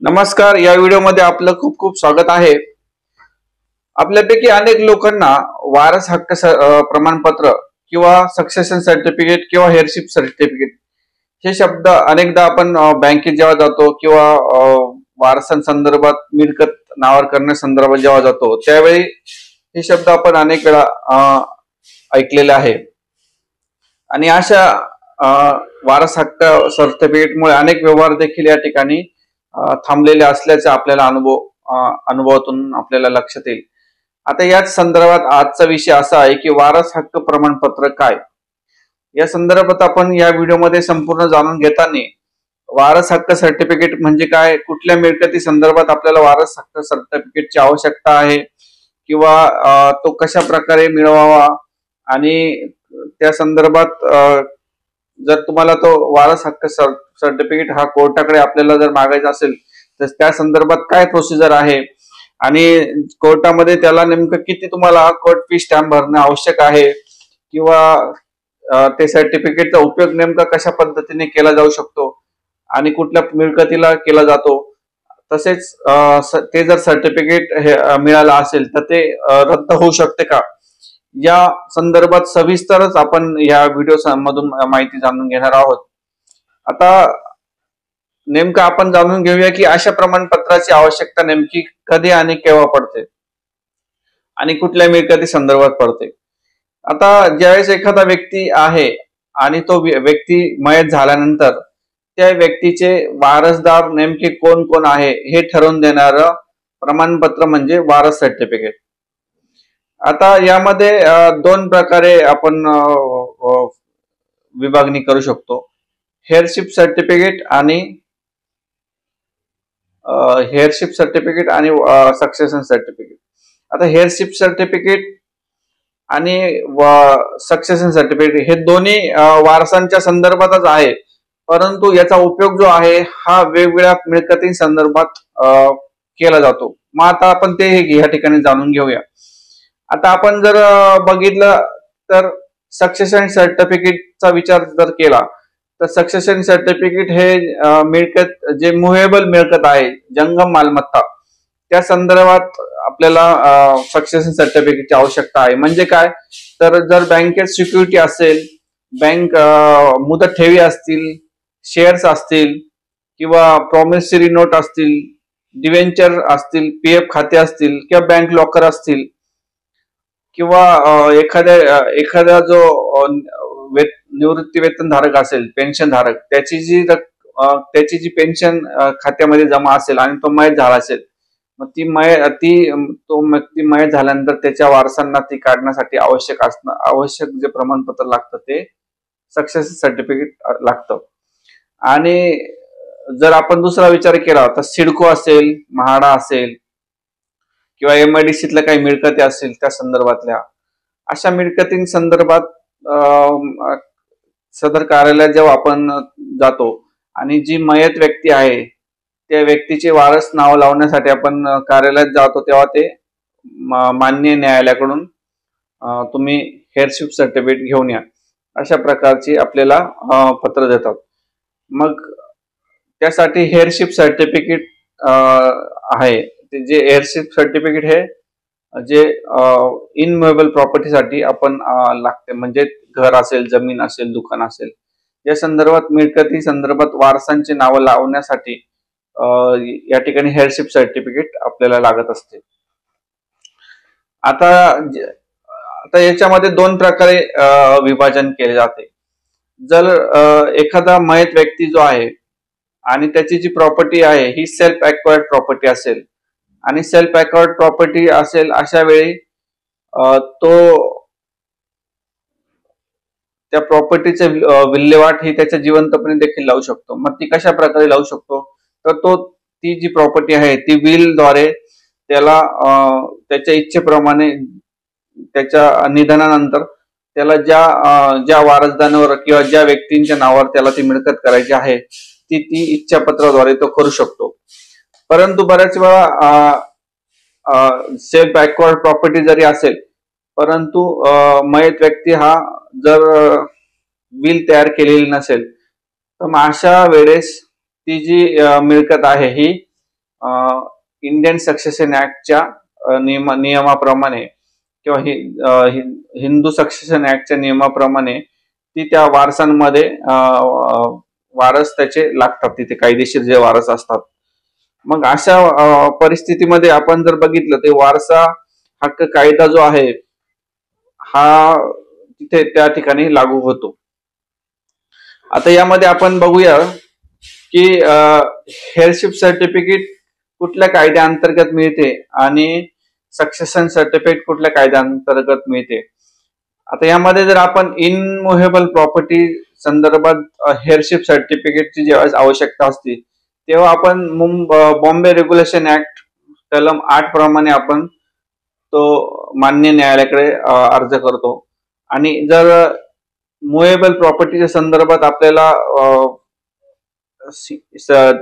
नमस्कार. या व्हिडिओमध्ये आपलं खूप खूप स्वागत आहे. आपल्यापैकी अनेक लोकांना वारस हक्क प्रमाणपत्र किंवा सक्सेशन सर्टिफिकेट किंवा हेअरशिप सर्टिफिकेट हे शब्द अनेकदा आपण बँकेत जेव्हा जातो किंवा वारसांसंदर्भात मिळकत नावावर करण्यासंदर्भात जेव्हा जातो त्यावेळी हे शब्द आपण अनेक वेळा ऐकलेले आहे. आणि अशा वारस हक्क सर्टिफिकेटमुळे अनेक व्यवहार देखील या ठिकाणी थांबलेले असल्याचे आपल्याला अनुभवातून आपल्याला लक्षात येईल. आता याच संदर्भात आजचा विषय असा आहे की वारस हक्क प्रमाणपत्र काय. या संदर्भात आपण या व्हिडिओमध्ये संपूर्ण जाणून घेताना वारस हक्क सर्टिफिकेट म्हणजे काय, कुठल्या मिळकती संदर्भात आपल्याला वारस हक्क सर्टिफिकेटची आवश्यकता आहे किंवा तो कशा प्रकारे मिळवावा, आणि त्या संदर्भात जर तुम्हाला तो वारस हक्क सर्टिफिकेट हा कोर्टाकडे आपल्याला जर मागायचा असेल तर त्या संदर्भात काय प्रोसिजर आहे, आणि कोर्टामध्ये त्याला नेमकं किती तुम्हाला कोर्ट फी स्टॅम्प भरणे आवश्यक आहे, किंवा ते सर्टिफिकेटचा उपयोग नेमका कशा पद्धतीने केला जाऊ शकतो आणि कुठल्या मिळकतीला केला जातो, तसेच ते जर सर्टिफिकेट मिळालं असेल तर ते रद्द होऊ शकते का, या संदर्भात सविस्तरच आपण या व्हिडिओ मधून माहिती जाणून घेणार आहोत. आता नेमकं आपण जाणून घेऊया की अशा प्रमाणपत्राची आवश्यकता नेमकी कधी आणि केव्हा पडते आणि कुठल्या मिळकती संदर्भात पडते. आता ज्यावेळेस एखादा व्यक्ती आहे आणि तो व्यक्ती मयत झाल्यानंतर त्या व्यक्तीचे वारसदार नेमके कोण कोण आहे हे ठरवून देणारं प्रमाणपत्र म्हणजे वारस सर्टिफिकेट. आता यामध्ये दोन प्रकारे आपण विभागणी करू शकतो, हेअरशिप सर्टिफिकेट आणि सक्सेशन सर्टिफिकेट. आता हेअरशिप सर्टिफिकेट आणि सक्सेशन सर्टिफिकेट हे दोन्ही वारसांच्या संदर्भातच आहे, परंतु याचा उपयोग जो आहे हा वेगवेगळ्या मिळकती संदर्भात केला जातो. मग आता आपण ते या ठिकाणी जाणून घेऊया. आता आपण जर बघितलं तर सक्सेशन सर्टिफिकेटचा विचार जर केला तर सक्सेशन सर्टिफिकेट हे मिळकत जे मुव्हेबल मिळकत आहे, जंगम मालमत्ता, त्या संदर्भात आपल्याला सक्सेशन सर्टिफिकेटची आवश्यकता आहे. म्हणजे काय, तर जर बँकेत सिक्युरिटी असेल, बँक मुदत ठेवी असतील, शेअर्स असतील किंवा प्रॉमिसरी नोट असतील, डिव्हेंचर असतील, पीएफ खाते असतील किंवा बँक लॉकर असतील, किंवा एखाद्या जो निवृत्ती वेतन धारक असेल, पेन्शन धारक, त्याची जी पेन्शन खात्यामध्ये जमा असेल आणि तो मयत झाला असेल, मग ती मयत झाल्यानंतर त्याच्या वारसांना ती काढण्यासाठी आवश्यक जे प्रमाणपत्र लागतं ते सक्सेस सर्टिफिकेट लागतं. आणि जर आपण दुसरा विचार केला तर सिडको असेल, म्हाडा असेल किंवा एमआयडीसीतल्या काही मिळकती असतील त्या संदर्भातल्या अशा मिळकती संदर्भात सदर कार्यालयात जेव्हा आपण जातो आणि जी मयत व्यक्ती आहे त्या व्यक्तीचे वारस नाव लावण्यासाठी आपण कार्यालयात जातो, तेव्हा ते मान्य न्यायालयाकडून तुम्ही हेअरशिप सर्टिफिकेट घेऊन या अशा प्रकारची आपल्याला पत्र देतात. मग त्यासाठी हेअरशिप सर्टिफिकेट आहे. जे एअरशिप सर्टिफिकेट हे जे इनमुव्हेबल प्रॉपर्टीसाठी आपण लागते, म्हणजे घर असेल, जमीन असेल, दुकान असेल, या संदर्भात मिळकती संदर्भात वारसांची नावं लावण्यासाठी या ठिकाणी हेअरशिप सर्टिफिकेट आपल्याला लागत असते. आता याच्यामध्ये दोन प्रकारे विभाजन केले जाते. जर एखादा मयत व्यक्ती जो आहे आणि त्याची जी प्रॉपर्टी आहे ही सेल्फ अक्वायर्ड प्रॉपर्टी असेल आणि सेल्फ अक्वायर्ड प्रॉपर्टी असेल, अशा वेळी तो त्या प्रॉपर्टीचे विल्हेवाट ही त्याच्या जिवंतपणे देखील लावू शकतो. मग ती कशा प्रकारे लावू शकतो, तर ती जी प्रॉपर्टी आहे ती विलद्वारे त्याला त्याच्या इच्छेप्रमाणे त्याच्या निधनानंतर त्याला ज्या वारसदारावर किंवा ज्या व्यक्तींच्या नावावर त्याला ती मिळकत करायची आहे ती इच्छापत्राद्वारे तो करू शकतो. परंतु बऱ्याच वेळा सेल्फ अक्वायर्ड प्रॉपर्टी जरी असेल, परंतु मयत व्यक्ती हा जर विल तयार केलेली नसेल, तर मग अशा वेळेस ती जी मिळकत आहे ही इंडियन सक्सेशन ऍक्टच्या नियमाप्रमाणे किंवा हिंदू सक्सेशन ऍक्टच्या नियमाप्रमाणे ती त्या वारसांमध्ये वारस त्याचे लागतात, तिथे कायदेशीर जे वारस असतात. मग अशा परिस्थितीमध्ये आपण जर बघितलं ते वारसा हक्क कायदा जो आहे हा तिथे त्या ठिकाणी लागू होतो. आता यामध्ये आपण बघूया की हेअरशिप सर्टिफिकेट कुठल्या कायद्याअंतर्गत मिळते आणि सक्सेशन सर्टिफिकेट कुठल्या कायद्याअंतर्गत मिळते. आता यामध्ये जर आपण इनमुव्हेबल प्रॉपर्टी संदर्भात हेअरशिप सर्टिफिकेटची जेव्हा आवश्यकता असते तेव्हा आपण बॉम्बे रेग्युलेशन ऍक्ट कलम 8 प्रमाणे आपण तो मान्य न्यायालयाकडे अर्ज करतो. आणि जर मुव्हेबल प्रॉपर्टीच्या संदर्भात आपल्याला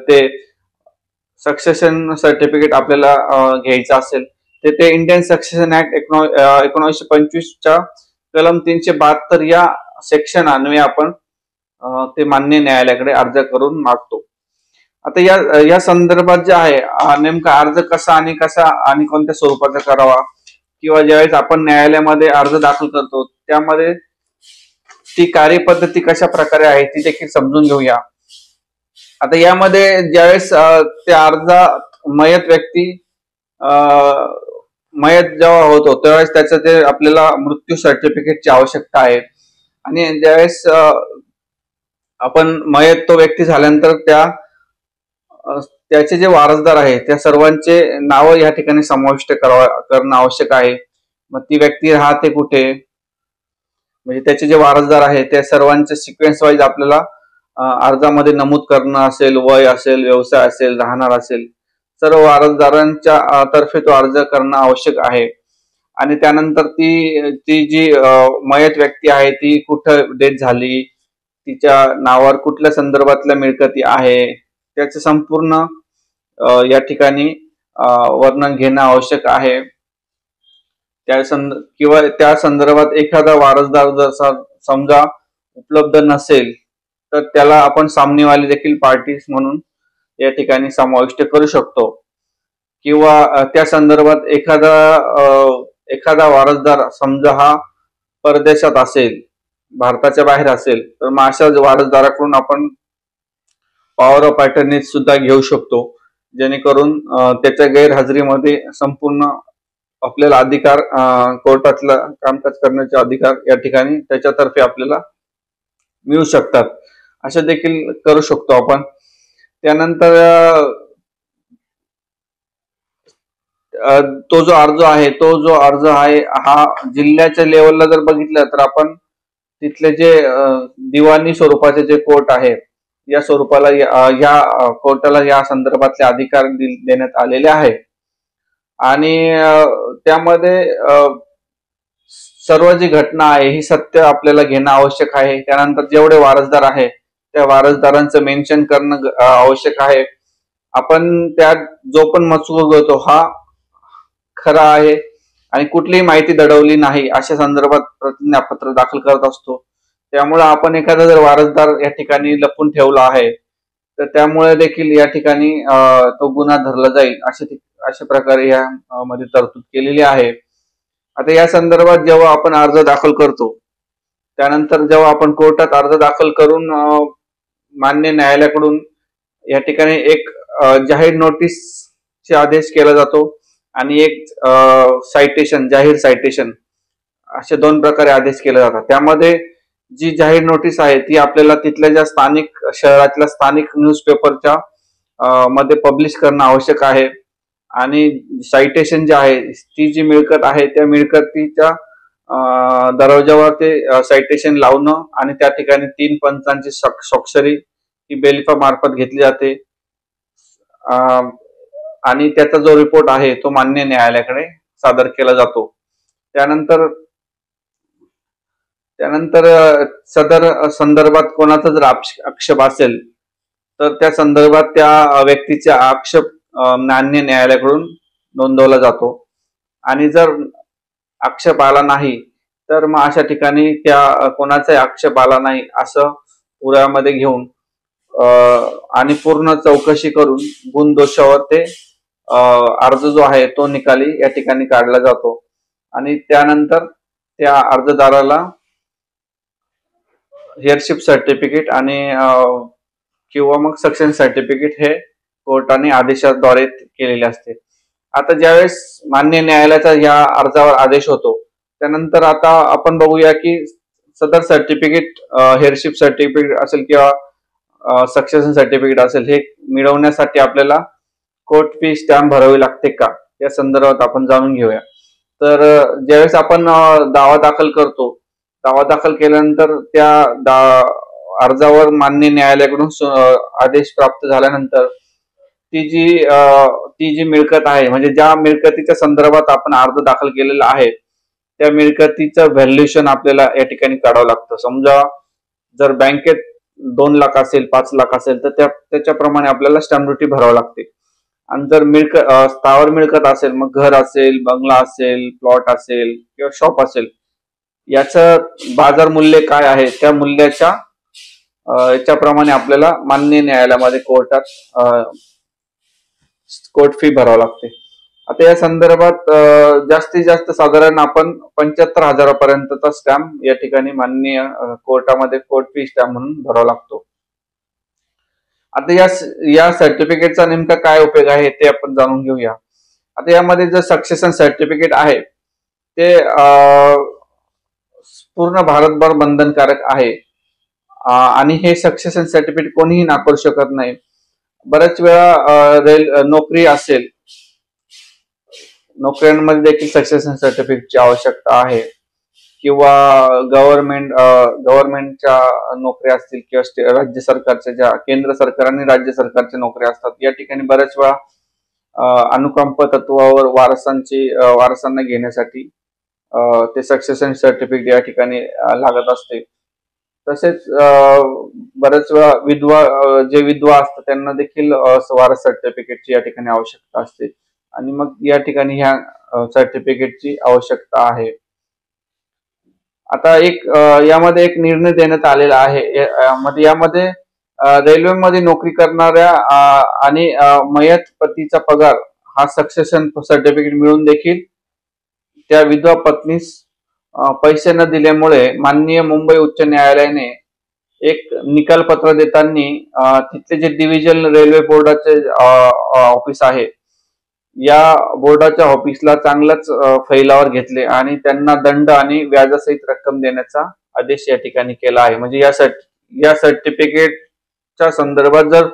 ते सक्सेशन सर्टिफिकेट आपल्याला घ्यायचं असेल तर ते इंडियन सक्सेशन ऍक्ट 1925च्या कलम 372 या सेक्शन अन्वये आपण ते मान्य न्यायालयाकडे अर्ज करून मागतो. आता या संदर्भात जे आहे नेमका अर्ज कसा आणि कोणत्या स्वरूपाचा करावा किंवा ज्यावेळेस आपण न्यायालयामध्ये अर्ज दाखल करतो त्यामध्ये ती कार्यपद्धती कशा प्रकारे आहे ती देखील समजून घेऊया. आता यामध्ये ज्यावेळेस त्या मयत व्यक्ती मयत जेव्हा होतो त्यावेळेस त्याचं ते आपल्याला मृत्यू सर्टिफिकेटची आवश्यकता आहे. आणि ज्यावेळेस आपण मयत तो व्यक्ती झाल्यानंतर त्याचे जे वारसदार आहे त्या सर्वांचे नाव या ठिकाणी समाविष्ट करणं आवश्यक आहे. मग ती व्यक्ती राहते कुठे, म्हणजे त्याचे जे वारसदार आहे त्या सर्वांचे सिक्वेन्स वाईज आपल्याला अर्जामध्ये नमूद करणं असेल, वय असेल, व्यवसाय असेल, राहणार असेल, सर्व वारसदारांच्या तर्फे तो अर्ज करणं आवश्यक आहे. आणि त्यानंतर ती जी मयत व्यक्ती आहे ती कुठं डेथ झाली, तिच्या नावावर कुठल्या संदर्भातल्या मिळकती आहे त्याचं संपूर्ण या ठिकाणी वर्णन घेणं आवश्यक आहे. किंवा त्या संदर्भात एखादा वारसदार जर समजा उपलब्ध नसेल तर त्याला आपण सामनेवाली देखील पार्टीज म्हणून या ठिकाणी समाविष्ट करू शकतो. किंवा त्या संदर्भात एखादा वारसदार समजा हा परदेशात असेल, भारताच्या बाहेर असेल, तर मग अशा वारसदाराकडून आपण पॉवर ऑफ अटर्नी सुद्धा घेऊ शकतो, जेणेकरून त्याच्या गैरहजेरीमध्ये संपूर्ण आपल्याला अधिकार, कोर्टातला कामकाज करण्याचे अधिकार या ठिकाणी त्याच्यातर्फे आपल्याला मिळू शकतात. असे देखील करू शकतो आपण. त्यानंतर तो जो अर्ज आहे हा जिल्ह्याच्या लेवलला जर बघितलं तर आपण तिथले जे दिवाणी स्वरूपाचे जे कोर्ट आहे या स्वरूपाला या कोर्टाला या संदर्भातले अधिकार देण्यात आलेले आहे. आणि त्यामध्ये सर्व जी घटना आहे ही सत्य आपल्याला घेणं आवश्यक आहे. त्यानंतर जेवढे वारसदार आहे त्या वारसदारांचं मेन्शन करणं आवश्यक आहे. आपण त्यात जो पण मजकूर घेतो हा खरा आहे आणि कुठलीही माहिती दडवली नाही अशा संदर्भात प्रतिज्ञापत्र दाखल करत असतो. त्यामुळे आपण एखादा जर वारसदार या ठिकाणी लपून ठेवला आहे तर त्यामुळे देखील या ठिकाणी तो गुन्हा धरला जाईल अशा प्रकारे या मध्ये तरतूद केलेली आहे. आता या संदर्भात जेव्हा आपण अर्ज दाखल करतो त्यानंतर जेव्हा आपण कोर्टात अर्ज दाखल करून मान्य न्यायालयाकडून या ठिकाणी एक जाहीर नोटीसचे आदेश केला जातो आणि एक जाहीर सायटेशन असे दोन प्रकारे आदेश केले जातात. त्यामध्ये जी जाहीर नोटीस आहे ती आपल्याला तिथल्या ज्या स्थानिक शहरातल्या स्थानिक न्यूजपेपरच्या मध्ये पब्लिश करणं आवश्यक आहे. आणि सायटेशन जे आहे ती जी मिळकत आहे त्या मिळकतीच्या दरवाजावर ते सायटेशन लावणं आणि त्या ठिकाणी 3 पंचांची स्वाक्षरी ही बेलिफा मार्फत घेतली जाते. आणि त्याचा जो रिपोर्ट आहे तो मान्य न्यायालयाकडे सादर केला जातो. त्यानंतर सदर संदर्भात कोणाचा जर आक्षेप असेल तर त्या संदर्भात त्या व्यक्तीचा आक्षेप मान्य न्यायालयाकडून नोंदवला जातो. आणि जर आक्षेप आला नाही तर मग अशा ठिकाणी त्या कोणाचाही आक्षेप आला नाही असं पुराव्यामध्ये घेऊन आणि पूर्ण चौकशी करून गुण दोषावर ते अर्ज जो आहे तो निकाली या ठिकाणी काढला जातो आणि त्यानंतर त्या अर्जदाराला हेअरशिप सर्टिफिकेट आणि किंवा मग सक्सेशन सर्टिफिकेट हे कोर्टाने आदेशाद्वारे केलेले असते. आता ज्यावेळेस मान्य न्यायालयाचा या अर्जावर आदेश होतो त्यानंतर आता आपण बघूया की सदर सर्टिफिकेट हेअरशिप सर्टिफिकेट असेल किंवा सक्सेशन सर्टिफिकेट असेल हे मिळवण्यासाठी आपल्याला कोर्ट फी स्टॅम्प भरावी लागते का या संदर्भात आपण जाणून घेऊया. तर ज्यावेळेस आपण दावा दाखल करतो, दावा दाखल केल्यानंतर त्या अर्जावर मान्य न्यायालयाकडून आदेश प्राप्त झाल्यानंतर ती जी मिळकत आहे म्हणजे ज्या मिळकतीच्या संदर्भात आपण अर्ज दाखल केलेला आहे त्या मिळकतीचं व्हॅल्युएशन आपल्याला या ठिकाणी काढावं लागतं. समजा जर बँकेत 2 लाख असेल 5 लाख असेल तर त्याच्याप्रमाणे आपल्याला स्टॅम्प ड्युटी भरावी लागते. आणि जर स्थावर मिळकत असेल मग घर असेल, बंगला असेल, प्लॉट असेल किंवा शॉप असेल याचं बाजार मूल्य काय आहे त्या मूल्याच्या याच्याप्रमाणे आपल्याला मान्य न्यायालयामध्ये कोर्टात कोर्ट फी भरावी लागते. आता या संदर्भात जास्तीत जास्त साधारण आपण 75,000 पर्यंतचा स्टॅम्प या ठिकाणी माननीय कोर्टामध्ये कोर्ट फी स्टॅम्प म्हणून भरावा लागतो. आता या सर्टिफिकेटचा नेमका काय उपयोग आहे ते आपण जाणून घेऊया. आता यामध्ये जे सक्सेशन सर्टिफिकेट आहे ते पूर्ण भारतभर बंधनकारक आहे आणि हे सक्सेशन सर्टिफिकेट कोणीही नाकारू शकत नाही. बऱ्याच वेळा नोकरी असेल, नोकऱ्यांमध्ये देखील सक्सेशन सर्टिफिकेटची आवश्यकता आहे किंवा गव्हर्नमेंटच्या नोकऱ्या असतील किंवा राज्य सरकारच्या ज्या केंद्र सरकार आणि राज्य सरकारच्या नोकऱ्या असतात या ठिकाणी बऱ्याच वेळा अनुकंप तत्वावर वारसांना घेण्यासाठी ते सक्सेशन सर्टिफिकेट या ठिकाणी लागत असते. तसेच बऱ्याच वेळा विधवा असतात त्यांना देखील वारस सर्टिफिकेटची या ठिकाणी आवश्यकता असते आणि मग या ठिकाणी ह्या सर्टिफिकेटची आवश्यकता आहे. आता यामध्ये एक निर्णय देण्यात आलेला आहे. यामध्ये रेल्वेमध्ये नोकरी करणाऱ्या आणि मयत पतीचा पगार हा सक्सेशन सर्टिफिकेट मिळून देखील त्या विधवा पत्नीस पैसे न दिल्यामुळे माननीय मुंबई उच्च न्यायालयाने एक निकाल पत्र देताना तिथले जे डिव्हिजन रेल्वे बोर्डाचे ऑफिस आहे या बोर्डाच्या ऑफिसला चांगलाच फैलावर घेतले आणि त्यांना दंड आणि व्याजासहित रक्कम देण्याचा आदेश या ठिकाणी केला आहे. म्हणजे या सर्टिफिकेटच्या संदर्भात जर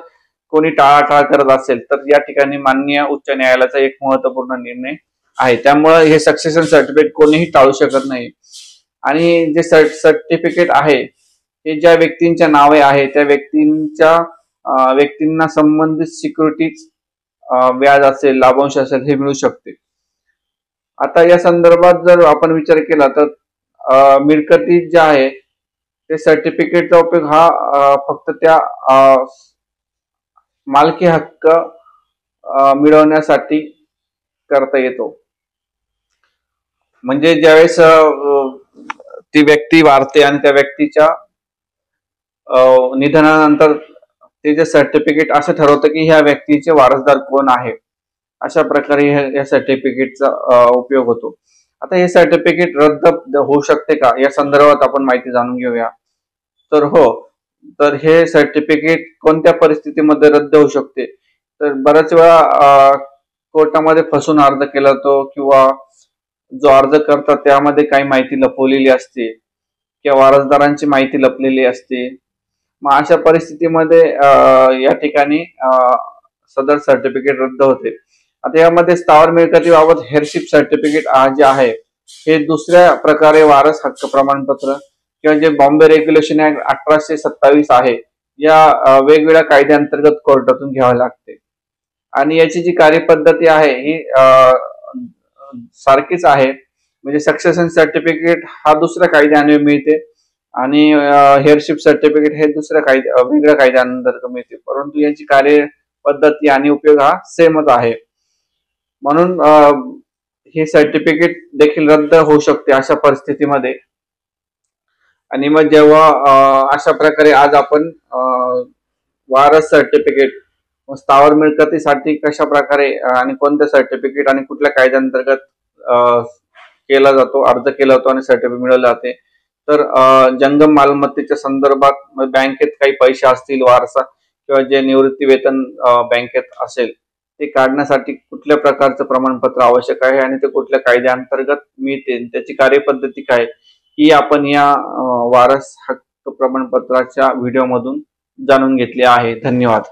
कोणी टाळाटाळ करत असेल तर या ठिकाणी माननीय उच्च न्यायालयाचा एक महत्वपूर्ण निर्णय आहे. त्यामुळे हे सक्सेशन सर्टिफिकेट कोणीही टाळू शकत नाही आणि जे सर्टिफिकेट आहे हे ज्या व्यक्तींच्या नावे आहे त्या व्यक्तींना संबंधित सिक्युरिटीज व्याज असेल, लाभांश असेल हे मिळू शकते. आता या संदर्भात जर आपण विचार केला तर मिळकती जे आहे ते सर्टिफिकेटचा उपयोग हा फक्त त्या मालकी हक्क मिळवण्यासाठी करता येतो. म्हणजे ज्यावेळेस ती व्यक्ती वारते आणि त्या व्यक्तीच्या निधनानंतर ते जे सर्टिफिकेट असं ठरवतं की ह्या व्यक्तीचे वारसदार कोण आहे, अशा प्रकारे या सर्टिफिकेटचा उपयोग होतो. आता हे सर्टिफिकेट रद्द होऊ शकते का या संदर्भात आपण माहिती जाणून घेऊया. तर हो, तर हे सर्टिफिकेट कोणत्या परिस्थितीमध्ये रद्द होऊ शकते तर बऱ्याच वेळा कोर्टामध्ये फसून अर्ज केला जातो किंवा जो अर्ज करतात त्यामध्ये काही माहिती लपवलेली असते किंवा वारसदारांची माहिती लपलेली असते. मग अशा परिस्थितीमध्ये या ठिकाणी सदर सर्टिफिकेट रद्द होते. आता यामध्ये स्थावर मिळकतीबाबत हेअरशिप सर्टिफिकेट जे आहे हे दुसऱ्या प्रकारे वारस हक्क प्रमाणपत्र किंवा जे बॉम्बे रेग्युलेशन ऍक्ट 1827 आहे या वेगवेगळ्या कायद्यांतर्गत कोर्टातून घ्यावे लागते आणि याची जी कार्यपद्धती आहे ही सारखीच आहे. म्हणजे सक्सेशन सर्टिफिकेट हा दुसऱ्या कायद्याने मिळते आणि हेअरशिप सर्टिफिकेट हे वेगळ्या कायद्याअंतर्गत मिळते, परंतु यांची कार्यपद्धती आणि उपयोग हा सेमच आहे. म्हणून हे सर्टिफिकेट देखील रद्द होऊ शकते अशा परिस्थितीमध्ये. आणि मग जेव्हा अशा प्रकारे आज आपण वारस सर्टिफिकेट स्थावर मिळकतीसाठी कशा प्रकारे आणि कोणत्या सर्टिफिकेट आणि कुठल्या कायद्यांतर्गत केला जातो, अर्ज केला जातो आणि सर्टिफिकेट मिळवले जाते. तर जंगम मालमत्तेच्या संदर्भात बँकेत काही पैसे असतील, वारसा किंवा जे निवृत्ती वेतन बँकेत असेल ते काढण्यासाठी कुठल्या प्रकारचं प्रमाणपत्र आवश्यक आहे आणि ते कुठल्या कायद्याअंतर्गत मिळते, त्याची कार्यपद्धती काय, ही आपण या वारस हक्क प्रमाणपत्राच्या व्हिडिओमधून जाणून घेतली आहे. धन्यवाद.